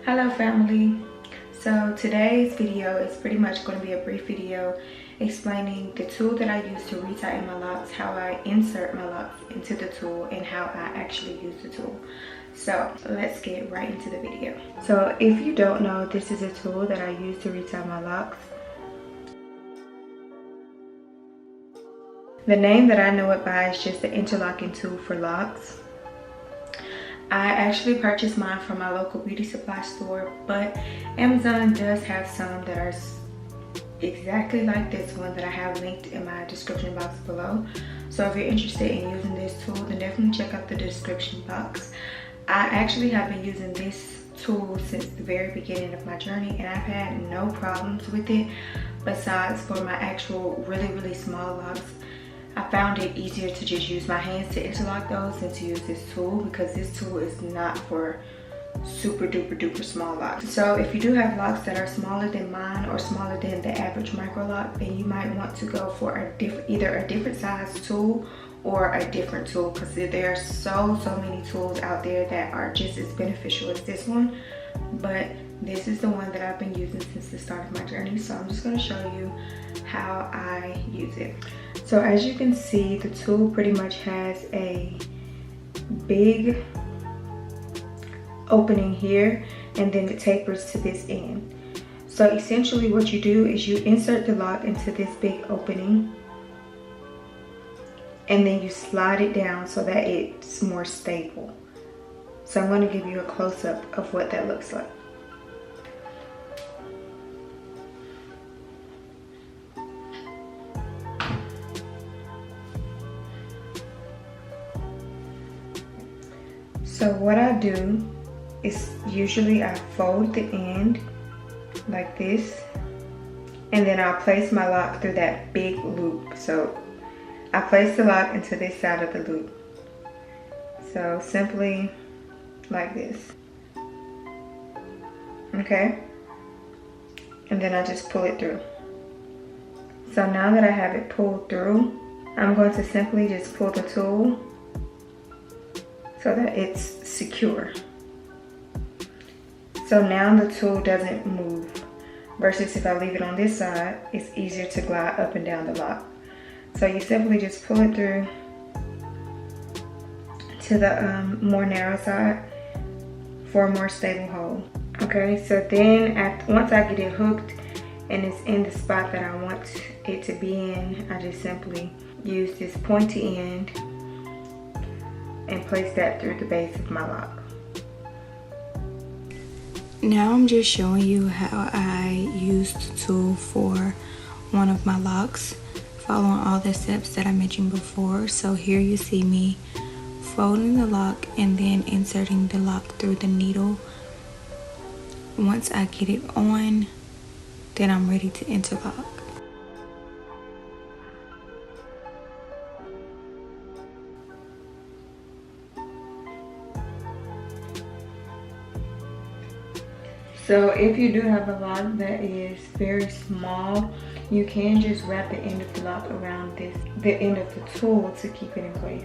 Hello family. So today's video is pretty much going to be a brief video explaining the tool that I use to retighten my locks, how I insert my locks into the tool, and how I actually use the tool. So let's get right into the video. So if you don't know, this is a tool that I use to retie my locks. The name that I know it by is just the interlocking tool for locks. I actually purchased mine from my local beauty supply store, but Amazon does have some that are exactly like this one that I have linked in my description box below. So if you're interested in using this tool, then definitely check out the description box. I actually have been using this tool since the very beginning of my journey, and I've had no problems with it besides for my actual really small locks. I found it easier to just use my hands to interlock those than to use this tool, because this tool is not for super duper small locks. So if you do have locks that are smaller than mine or smaller than the average microloc, then you might want to go for either a different size tool or a different tool, because there are so many tools out there that are just as beneficial as this one. But this is the one that I've been using since the start of my journey, so I'm just going to show you how I use it. So as you can see, the tool pretty much has a big opening here, and then it tapers to this end. So essentially what you do is you insert the lock into this big opening, and then you slide it down so that it's more stable. So I'm going to give you a close-up of what that looks like. So what I do is usually I fold the end like this, and then I'll place my lock through that big loop. So I place the lock into this side of the loop. So simply like this. Okay? And then I just pull it through. So now that I have it pulled through, I'm going to simply just pull the tool so that it's secure. So now the tool doesn't move, versus if I leave it on this side, it's easier to glide up and down the lock. So you simply just pull it through to the more narrow side for a more stable hold. Okay, so then once I get it hooked and it's in the spot that I want it to be in, I just simply use this pointy end and place that through the base of my lock. Now I'm just showing you how I used the tool for one of my locks, following all the steps that I mentioned before. So here you see me folding the lock and then inserting the lock through the needle. Once I get it on, then I'm ready to interlock. So if you do have a lock that is very small, you can just wrap the end of the lock around the end of the tool to keep it in place.